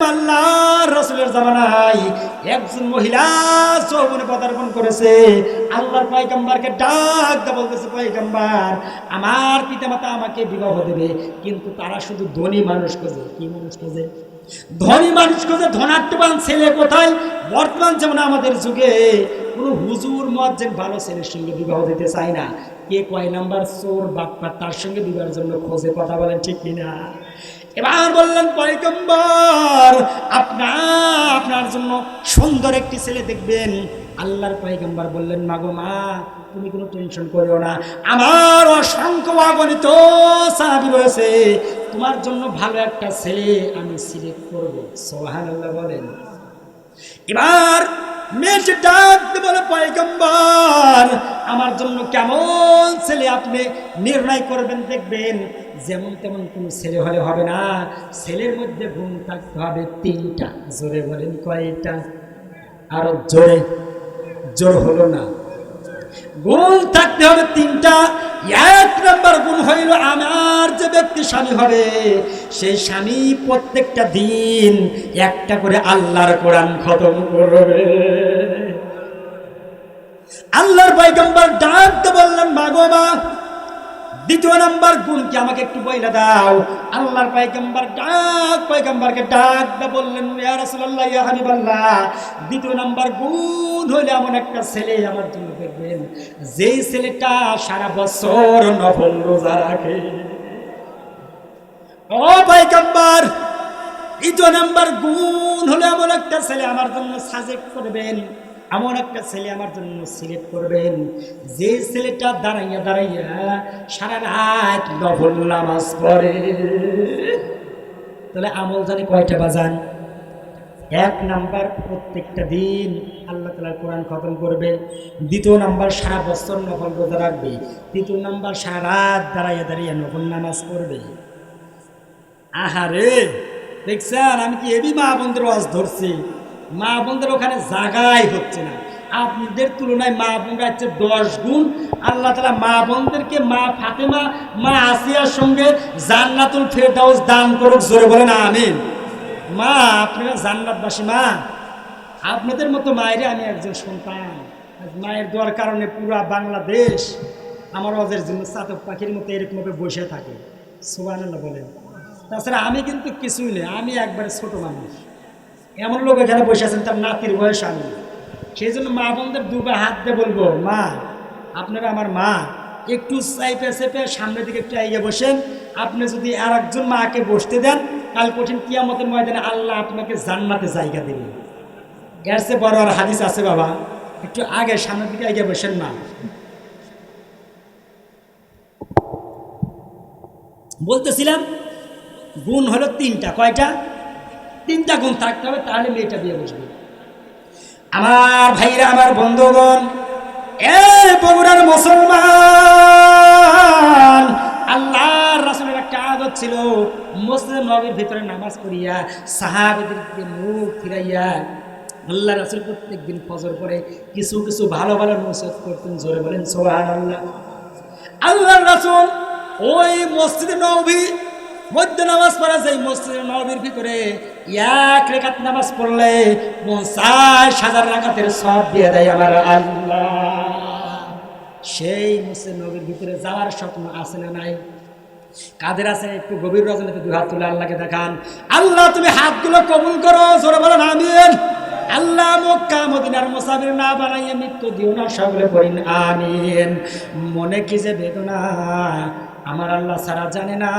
আল্লাহর রাসূলের জামানায় একজন মহিলা যৌবনে পদার্পণ করেছে। আল্লাহর পয়গম্বরকে ডাক দিয়ে বলতেছে, পয়গম্বর, আমার পিতামাতা আমাকে বিবাহ দেবে, কিন্তু তারা শুধু ধনী মানুষ খোঁজে। কি মানুষ খোঁজে? ধনী মানুষ খোঁজে। ধনাঢ্যবান ছেলে কোথায়? বর্তমান যেমন আমাদের যুগে কোনো হুজুর মুয়াজ্জিন ভালো ছেলের সঙ্গে বিবাহ দিতে চায় না। কে কয় নাম্বার চোর বাটপার তার সঙ্গে বিবাহের জন্য খোঁজে। কথা বলেন ঠিক কিনা? এবার বললেন, পয়গম্বর, আপনার জন্য সুন্দর একটি ছেলে দেখবেন। আল্লাহর পয়গম্বর বললেন, মাগো মা, তুমি কোনো টেনশন করিও না, আমার অসংখ্য অগণিত সাহাবী রয়েছে, তোমার জন্য ভালো একটা ছেলে আমি সিলেক্ট করব। সুবহানাল্লাহ বলেন। এবার মেয়েটি ডাক দিয়ে বলে, পয়গম্বর, আমার জন্য কেমন ছেলে আপনি নির্ণয় করবেন? দেখবেন যেমন তেমন কোনো ছেলে হলে হবে না, ছেলের মধ্যে গুণ থাকতে হবে তিনটা। জোরে বলেন, কয়টা? আরো জোরে। জোর হলো না। গুণ থাকতে হবে তিনটা। এক নম্বর গুণ হইল, আমার যে ব্যক্তি স্বামী হবে সেই স্বামী প্রত্যেকটা দিন একটা করে আল্লাহর কোরআন খতম করবে। আল্লাহর পয়গম্বর ডাক দিয়ে বললেন, মাগো মা, দ্বিতীয় নাম্বার গুণ কি আমাকে একটু বইলা দাও। আল্লাহর পয়গম্বরকে ডাক দিয়ে বললেন, ইয়া রাসূলুল্লাহ, ইয়া হাবিবাল্লাহ, দ্বিতীয় নাম্বার গুণ হইলে এমন একটা ছেলে আমার জন্য দেখবেন, যেই ছেলেটা সারা বছর নফল রোজা রাখে। ও পয়গম্বর, দ্বিতীয় নাম্বার গুণ হলে এমন একটা ছেলে আমার জন্য সাজেক্ট করবেন, এমন একটা ছেলে আমার জন্য সিলেক্ট করবেন, যে ছেলেটা দাঁড়াইয়া দাঁড়াইয়া সারা রাত নফল নামাজ পড়ে। তাহলে আমল জানি কয়টা বাজান? এক নাম্বার, প্রত্যেকটা দিন আল্লাহ তাআলার কোরআন খতম করবে। দ্বিতীয় নাম্বার, সারা বছর নফল রোজা রাখবে। তৃতীয় নাম্বার, সারা রাত দাঁড়াইয়া দাঁড়িয়ে নফল নামাজ পড়বে। আহারে, দেখছেন আমি কি এবি মা বোনদের ওয়াজ ধরছি? মা বোনদের ওখানে জাগাই হচ্ছে না। আপনাদের তুলনায় মা বোনরা হচ্ছে 10 গুণ। আল্লাহ তাআলা মা বোনদেরকে মা ফাতেমা, মা আসিয়ার সঙ্গে জান্নাতুল ফেরদাউস দান করুক। জোরে বলেন আমিন। মা, আপনারা জান্নাতবাসী মা। আপনাদের মতো মায়েরে আমি একজন সন্তান। মায়ের দোয়ার কারণে পুরা বাংলাদেশ আমার ওয়াজের জন্য চাতক পাখির মতো এরকমভাবে বসে থাকে। সুবহানাল্লাহ বলেন। তাছাড়া আমি কিন্তু কিছুই নেই, আমি একবারে ছোট মানুষ। এমন লোক এখানে বসে আছেন তার নাতির বয়স আমি। সেই জন্য মা বোনদের দুবার হাত দিয়ে বলবো, মা, আপনারা আমার মা, একটু চাইপে চেপে সামনের দিকে একটু এগিয়ে বসেন। আপনি যদি আর একজন মাকে বসতে দেন, কাল কঠিন কিয়ামতের ময়দানে আল্লাহ আপনাকে জান্নাতে জায়গা দেবে। এর চেয়ে বড় আর হাদিস আছে বাবা। একটু আগে সামনের দিকে এগিয়ে বসেন না। বলতেছিলাম গুণ হলো তিনটা। কয়টা? তিনটা গুণ থাকতে হবে, তাহলে মেয়েটা বিয়ে বসবে। আমার ভাইরা, আমার বন্ধুগণ, বগুড়ার মুসলমান, আল্লাহর রাসূলের একটা আদত ছিল, মসজিদে নববীর ভিতরে নামাজ পড়িয়া সাহাবীদেরকে মুখ ফিরাইয়া আল্লাহর রাসূল প্রত্যেকদিন ফজর পরে কিছু কিছু ভালো ভালো নসিহত করতেন। জোরে বলেন সুবহানাল্লাহ। আল্লাহর রাসূল ওই মসজিদে নববী মধ্যে নামাজ পড়া যায়, মসজিদে নববীর ভিতরে এক রাকাত নামাজ পড়লে 50,000 রাকাতের সওয়াব দিয়ে দেয় আমার আল্লাহ। সেই মসজিদে নববীর ভিতরে যাওয়ার স্বপ্ন আছে না নাই? কাদের আছে? একটু গভীর রজনীতে দুই হাত তুলে আল্লাহকে দেখান। আল্লাহ, তুমি হাতগুলো কবুল করো। জোরে বলেন আমিন। আল্লাহ, মক্কা মদিনার মুসাফির না বানাইয়া মৃত্যু দিও না। সকলে পড়েন আমিন। মনে কি যে বেদনা আমার আল্লাহ সারা জানে না।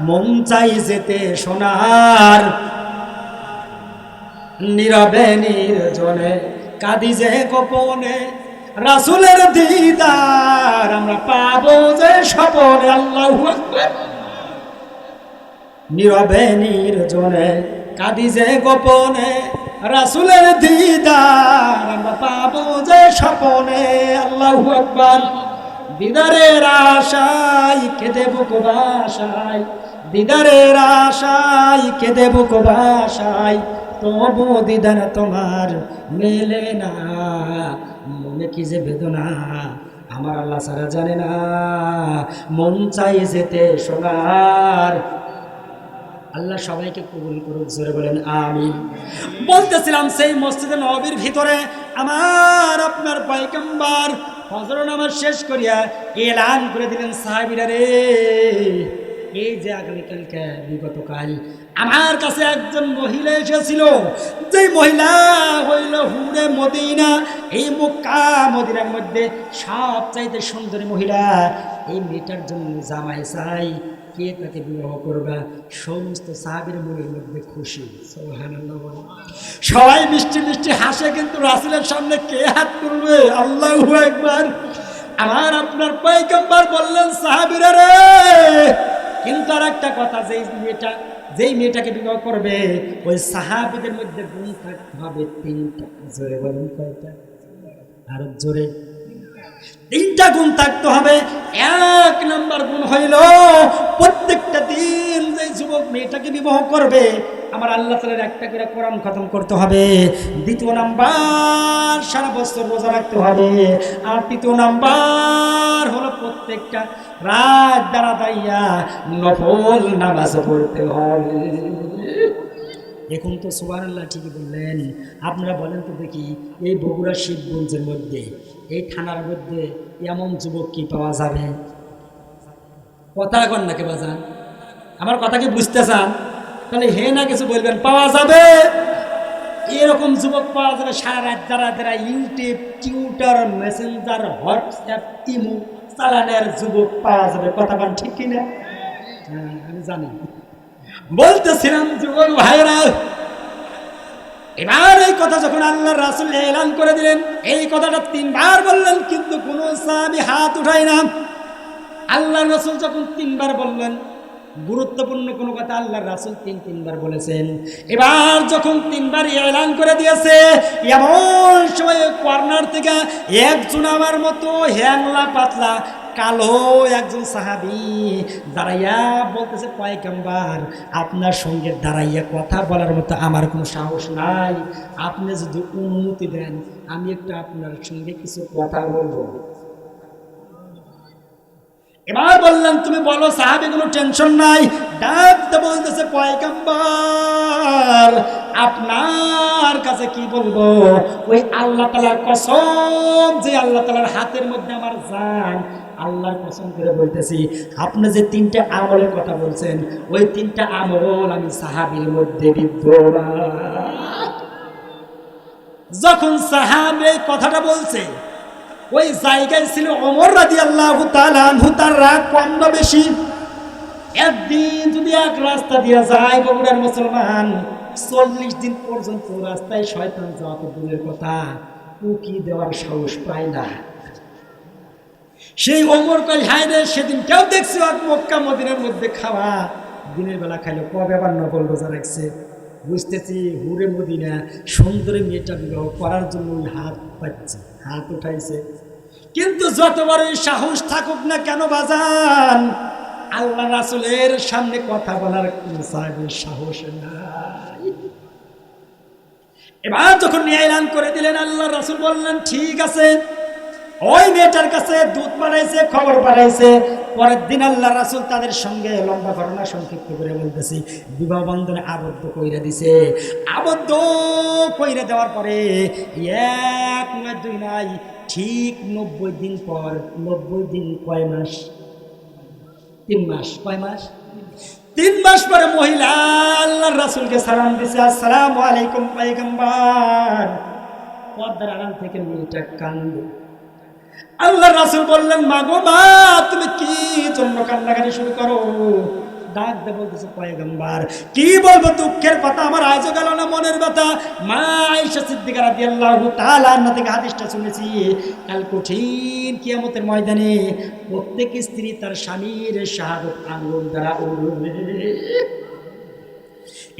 মন চাই যেতে সোনার, নীরবে নির্জনে কাঁদি যে গোপনে, রাসূলের দিদার আমরা পাবো যে স্বপনে। আল্লাহু আকবার। নীরবে নির্জনে কাঁদি যে গোপনে, রাসূলের দিদার আমরা পাবো যে স্বপনে। আল্লাহু আকবার। দিদারের আশায় কেঁদে বুক ভাসায়, দিদারের আশায় কেঁদে বুক ভাসায়, তবু দিদার তোমার মেলে না। মনে কি যে বেদনা আমার আল্লাহ সারা জানে না। মন চাই যেতে সোনার, আল্লাহ সবাইকে কবুল করুক, জোরে বলেন আমিন। বলতেছিলাম সেই মসজিদে নববীর ভিতরে আমার আপনার পয়গম্বর ফজর নামাজ শেষ করিয়া এলান করে দিলেন, সাহাবীরা রে, এই যে আগামীকালকে বিগতকাল আমার কাছে একজন মহিলা এসেছিল, যে মহিলা হইল হুরে মদিনা, এই মক্কা মদিনার মধ্যে সবচাইতে সুন্দরী মহিলা, এই মেয়েটার জন্য জামাই চাই, কে তাকে বিবাহ করবা? সমস্ত সাহাবীর মনের মধ্যে খুশি, সুবহানাল্লাহ। সবাই মিষ্টি মিষ্টি হাসে, কিন্তু রাসূলের সামনে কে হাত তুলবে? আল্লাহু আকবার। আমার আপনার পয়গম্বর বললেন, সাহাবীরা রে, কিন্তু আর একটা কথা, যেই মেয়েটাকে বিবাহ করবে ওই সাহাবীদের মধ্যে গুণ থাকতে হবে তিনটা। জোরে বলেন কয়টা? আর জোরে। তিনটা গুণ থাকতে হবে। এক নাম্বার গুণ হইল, প্রত্যেকটা দিন যে যুবক মেয়েটাকে বিবাহ করবে আমার আল্লাহ তাআলার একটা করে কোরআন খতম করতে হবে। দ্বিতীয় নাম্বার, সারা বছর রোজা রাখতে হবে। আর তৃতীয় নাম্বার হলো প্রত্যেকটা রাত দাঁড়াইয়া নফল নামাজ পড়তে হবে। এখন তো সুবহানাল্লাহ ঠিকই বললেন। আপনারা বলেন তো দেখি, এই বগুড়া শিবগঞ্জের মধ্যে, এই থানার মধ্যে এমন যুবক কি পাওয়া যাবে? কথা এখন নাকি বাজান? আমার কথা কি বুঝতে চান? তাহলে হে না কিছু বলবেন, পাওয়া যাবে। এরকম যুবক পাওয়া যাবে সারা রাত যারা YouTube, tutor, Messenger, WhatsApp, imo চালানের যুবক পাওয়া যাবে। কথা বলেন ঠিক কিনা? হ্যাঁ, আমি জানি। বলতেছিলাম যুবক ভাইরা, এবার এই কথা যখন আল্লাহর রাসূল এলান করে দিলেন, এই কথাটা তিনবার বললেন, কিন্তু কোন সাহাবী হাত উঠায় না। আল্লাহর রাসূল যখন তিনবার বললেন, গুরুত্বপূর্ণ কোনো কথা আল্লাহর রাসূল তিনবার বলেছেন। এবার যখন তিনবার এলান করে দিয়েছে, এমন সময় কর্নার থেকে একজন আমার মতো হ্যাংলা পাতলা কালো একজন সাহাবী দাঁড়াইয়া বলতেছে, পয়গম্বর আপনার সঙ্গে দাঁড়াইয়া কথা বলার মতো আমার কোনো সাহস নাই, আপনি যদি অনুমতি দেন আমি একটু আপনার সঙ্গে কিছু কথা বলবো। এবার বললেন, তুমি বলো সাহাবী, কোনো টেনশন নাই। ডাকতে বলতেছে, পয়গম্বর আপনার কাছে কি বলবো? ওই আল্লাহ তাআলার কসম, যে আল্লাহ তাআলার হাতের মধ্যে আমার জান, আল্লাহর কসম করে বলতেছি, আপনি যে তিনটা আমলের কথা বলছেন, ওই তিনটা আমল আমি সাহাবীর মধ্যে বিদ্যমান। যখন সাহাবী কথাটা বলছে, ওই জায়গায় ছিল ওমর রাদিয়াল্লাহু তাআলা আনহু। তার রাগ কম না বেশি? একদিন যদি এক রাস্তা দিয়ে যায় বগুড়ার মুসলমান, 40 দিন পর্যন্ত রাস্তায় শয়তান যাওয়া তো দূরের কথা, উকি দেওয়ার সাহস পায় না। সেই ওমর কই, হায় রে, সেদিন কেউ দেখছি মক্কা মদিনার মধ্যে খাওয়া, দিনের বেলা খাইলো, কবে আবার নফল রোজা রাখছে। বুঝতেছি হুরে মদিনা সুন্দরী মেয়েটা বিবাহ করার জন্য হাত পাচ্ছে, হাত উঠাইছে। কিন্তু যতবার ওই সাহস থাকুক না কেন বাজান, আল্লাহ রাসূলের সামনে কথা বলার কোন সাহস নাই। এবার যখন এলান করে দিলেন, আল্লাহ রাসূল বললেন, ঠিক আছে। ওই মেয়েটার কাছে দূত পাঠাইছে, খবর পাঠাইছে। পরের দিন আল্লাহ রাসূল তাদের সঙ্গে লম্বা ঘটনা সংক্ষিপ্ত করে বলতেছি, বিবাহ বন্ধনে আবদ্ধ কইরা দিছে। আবদ্ধ কইরা দেওয়ার পরে এক নয় দুই নয়, ঠিক 90 দিন পর, 90 দিন কয় মাস? 3 মাস। কয় মাস? 3 মাস পরে মহিলা আল্লাহর রাসূলকে সালাম দিছে, আসসালামু আলাইকুম পয়গম্বর। পর্দার আড়াল থেকে মেয়েটা কান্দে। আল্লাহ রাসূল বললেন, মাগো মা, তুমি কি জন্য কান্নাকাটি শুরু করো? ডাক দে বলতেছে, পয়গম্বর কি বলবো, দুঃখের কথা আমার আজও গেল না, মনের ব্যথা। মা আয়েশা সিদ্দিকা রাদিয়াল্লাহু তাআলা আনহা থেকে হাদিসটা শুনেছি, কাল কঠিন কিয়ামতের ময়দানে প্রত্যেক স্ত্রী তার স্বামীর শাহাদাত আঙ্গুল দ্বারা উড়বে।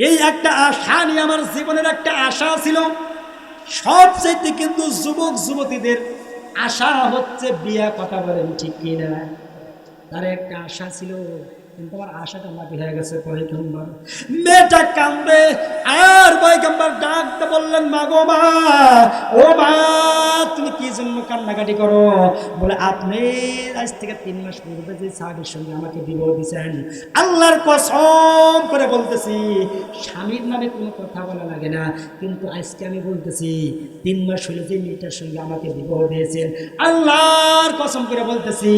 এই একটা আশা নিয়ে আমার জীবনের একটা আশা ছিল। সবচেয়ে কিন্তু যুবক যুবতীদের আশা হচ্ছে বিয়া। কথা বলেন ঠিক কিনা? তার একটা আশা ছিল, কিন্তু আমার আশাটা মাটি হয়ে গেছে। পয়গম্বর মেয়েটা কান্দে, আর পয়গম্বর ডাকতে বললেন, মা গো মা, ও মা, তুমি কি জন্য কান্নাকাটি করো? বলে আপনি আজ থেকে 3 মাস পূর্বে যে সাহাবীর সঙ্গে আমাকে বিবাহ দিয়েছেন, আল্লাহর কসম করে বলতেছি স্বামীর নামে কোনো কথা বলা লাগে না, কিন্তু আজকে আমি বলতেছি 3 মাস হলে যে মেয়েটার সঙ্গে আমাকে বিবাহ দিয়েছেন, আল্লাহর কসম করে বলতেছি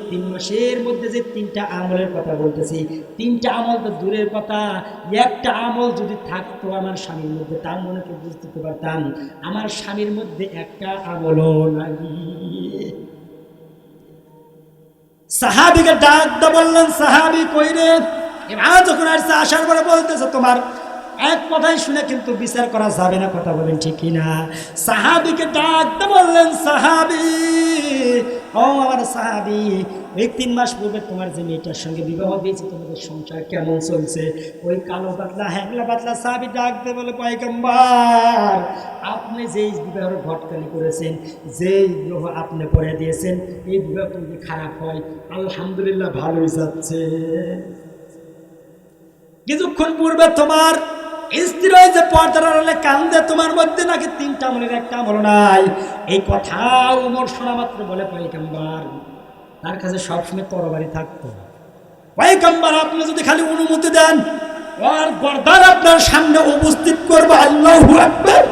3 মাসের মধ্যে যে 3টা আমলের কথা বলতেছি, 3টা আমল তো দূরের কথা, একটা আমল যদি থাকতো আমার স্বামীর মধ্যে, তার মনে কে বুঝতে পারতাম আমার স্বামীর মধ্যে একটা আমলও নাই। সাহাবীকে ডাক দা বললেন, সাহাবী কই রে? এবার যখন আসছে, আসার পরে বলতেছে তোমার এক কথাই শুনে কিন্তু বিচার করা যাবে না, কথা বলেন ঠিক কিনা? সাহাবীকে ডাক দা বললেন, সাহাবী ও আমার সাহাবী, এই 3 মাস পূর্বে তোমার যে মেয়েটার সঙ্গে বিবাহ দিয়েছে, তোমাদের সংসার কেমন চলছে? ওই কালো পাতলা হ্যাংলা পাতলা সাহাবী ডাক দে বলে, পয়গম্বর আপনি যেই বিবাহের ঘটকালি করেছেন, যেই বিবাহ আপনি করে দিয়েছেন, এই বিবাহ যদি খারাপ হয় আলহামদুলিল্লাহ ভালোই যাচ্ছে। কিছুক্ষণ পূর্বে তোমার স্ত্রী যে পর্দার আড়ালে কান্দে, তোমার মধ্যে নাকি 3টা আমলের একটা আমল নাই। এই কথা ওমর শোনা মাত্র বলে, পয়গম্বর তার কাছে সবসময় তরবারি থাকতো, পয়গম্বর আপনি যদি খালি অনুমতি দেন আর গর্দান আপনার সামনে উপস্থিত করবো। আল্লাহু আকবার।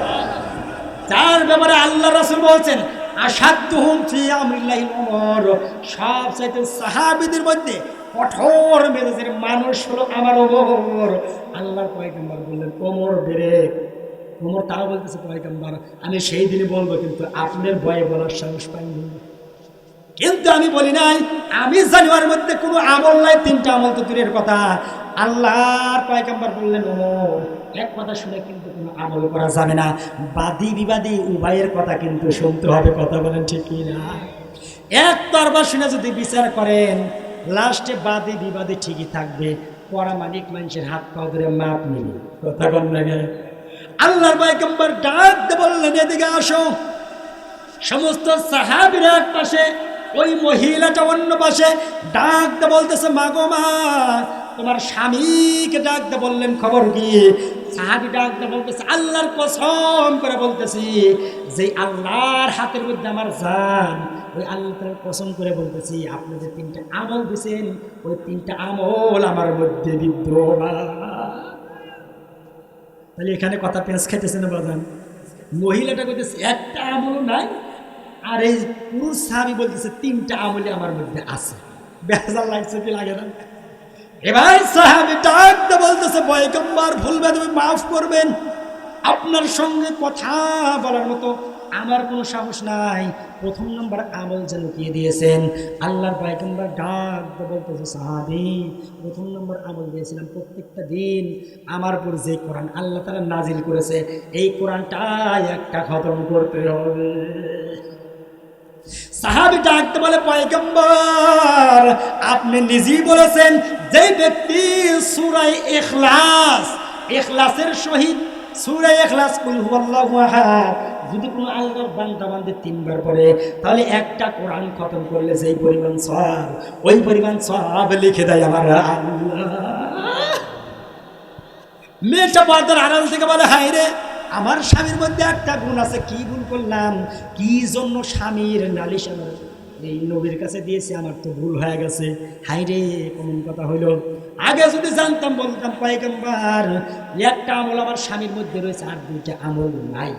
যার ব্যাপারে আল্লাহ রাসূল বলছেন আসাদুহুম ফি আমরিল্লাহি ওমর, সবচাইতে সাহাবীদের মধ্যে কঠোর মেজাজের মানুষ হলো আমার ওমর। আল্লাহর পয়গম্বর বললেন, ওমর বেরে। ওমর তাও বলতেছে, পয়গম্বর আমি সেই দিনে বলবো, কিন্তু আপনার ভয়ে বলার সাহস পাইনি, কিন্তু আমি বলি নাই। আমি জানি ওর মধ্যে কোনো আমল নাই, 3টা আমল তো দূরের কথা। আল্লাহর পয়গম্বর বললেন, ওমর এক কথা শুনে কিন্তু কোনো আমল করা যাবে না, বাদী বিবাদী উভয়ের কথা কিন্তু শুনতে হবে, কথা বলেন ঠিক কিনা? এক তরবার শুনে যদি বিচার করেন, লাস্টে বাদী বিবাদী ঠিকই থাকবে, পড়া মালিক মানুষের হাত পা ধরে মাপ নিবে, কথা বল লাগে। আল্লাহর পয়গম্বর ডাক দিয়ে বললেন, এদিকে আসো। সমস্ত সাহাবীরা এক পাশে, ওই মহিলাটা অন্য পাশে, ডাক দিয়ে বলতেছে, মা গো মা, তোমার স্বামীকে ডাক দিয়ে বললেন খবর কি? সাহাবী ডাক দিয়ে বলতেছে, আল্লাহর কসম করে বলতেছি, যে আল্লাহর হাতের মধ্যে আমার জান, ওই আল্লাহর কসম করে বলতেছি, আপনি যে 3টা আমল দিয়েছেন, ওই 3টা আমল আমার মধ্যে বিদ্যমান। তাহলে এখানে কথা পেঁচ খাইতেছে না বাজান? মহিলাটা বলতেছে একটা আমল নাই, আর এই পুরুষ সাহাবী বলতেছে 3টা আমলে আমার মধ্যে আছে। বেজার লাগছে কি লাগে না? এবার সাহাবী ডাক দিয়ে বলতেছে, পয়গম্বর ভুলবে তুমি মাফ করবেন, আপনার সঙ্গে কথা বলার মতো আমার কোনো সাহস নাই। 1 নম্বর আমল যে লুকিয়ে দিয়েছেন, আল্লাহর পয়গম্বর ডাক দিয়ে বলতেছে, সাহাবী 1 নম্বর আমল দিয়েছিলাম, প্রত্যেকটা দিন আমার উপর যে কোরআন আল্লাহ তাআলা নাজিল করেছে, এই কোরআনটা একটা খতম করতে হবে। সাহাবী ডাকতে বলে, পয়গম্বর আপনি নিজেই বলেছেন, যে ব্যক্তি সূরা ইখলাসের সহিত সূরা ইখলাস কুল হুয়াল্লাহু আহাদ যদি কোনো আল্লাহর বান্দা বান্দে 3 বার পড়ে, তাহলে একটা কোরআন খতম করলে যেই পরিমাণ সওয়াব, ওই পরিমাণ সওয়াব লিখে দেয় আমার আল্লাহ। মেয়েটা পর্দার আড়াল থেকে বলে, হায় রে, আমার স্বামীর মধ্যে একটা গুণ আছে, কি গুণ করলাম, কি জন্য স্বামীর নালিশ আমার এই নবীর কাছে দিয়েছে, আমার তো ভুল হয়ে গেছে। হায় রে, কোন কথা হইল, আগে যদি জানতাম বলতাম, পয়গম্বর একটা আমল আমার স্বামীর মধ্যে রয়েছে, আর 2টা আমল নাই।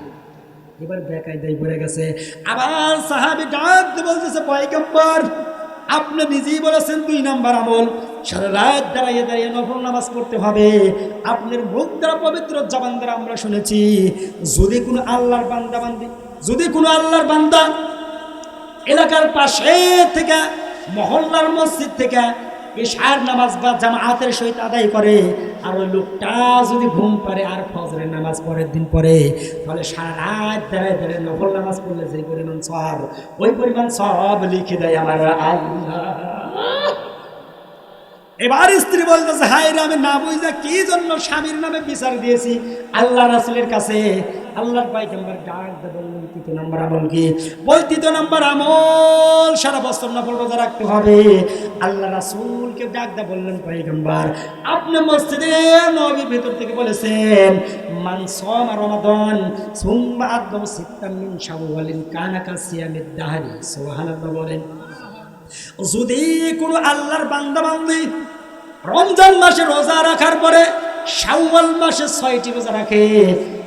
এবার বেকায়দায় পড়ে গেছে। আবার সাহাবী ডাক দিয়ে বলতেছে, পয়গম্বর আপনি নিজেই বলেছেন 2 নম্বর আমল, সারা রাত দাঁড়িয়ে দাঁড়িয়ে নফল নামাজ পড়তে হবে। আপনার মুখ দ্বারা পবিত্র জবান দ্বারা আমরা শুনেছি, যদি কোনো আল্লাহর বান্দা এলাকার পাশে থেকে, মহল্লার মসজিদ থেকে ইশার নামাজ বা জামাতের সহিত আদায় করে, আর ওই লোকটা যদি ঘুম পারে আর ফজরের নামাজ পরের দিন পড়ে, তাহলে সারা রাত দাঁড়ায় দাঁড়ায় নফল নামাজ পড়লে যে পরিমাণ সওয়াব, ওই পরিমাণ সওয়াব লিখে দেয় আমার আল্লাহ। এবার স্ত্রী বলতেছে, হায় রে, আমি না বুঝা কি জন্য স্বামীর নামে বিচার দিয়েছি আল্লাহ রাসূলের কাছে। আল্লাহর পয়গম্বর ডাক দিয়ে বললেন, তৃতীয় নম্বর আমল কি? বল, তৃতীয় নম্বর আমল সারা বছর নফল রোজা রাখতে হবে। আল্লাহ রাসূলকে ডাক দিয়ে বললেন, পয়গম্বর আপনি মসজিদে নববীর ভিতর থেকে বলেছেন, মান সামা রমাদান সুম্মা আদম সিত্তাম মিন শাওয়ালিন কানা কাসিয়ামিদ দাহরি। সুবহানাল্লাহ বলেন। যদি কোনো আল্লাহর বান্দা বান্দি রমজান মাসে রোজা রাখার পরে শাওয়াল মাসে 6টি রোজা রাখে,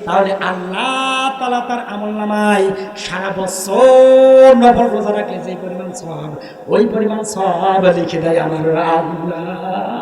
তাহলে আল্লাহ তাআলা তার আমলনামায় সারা বছর নফল রোজা রাখলে যে পরিমাণ সওয়াব, ওই পরিমাণ সওয়াব লিখে দেয় আমার আল্লাহ।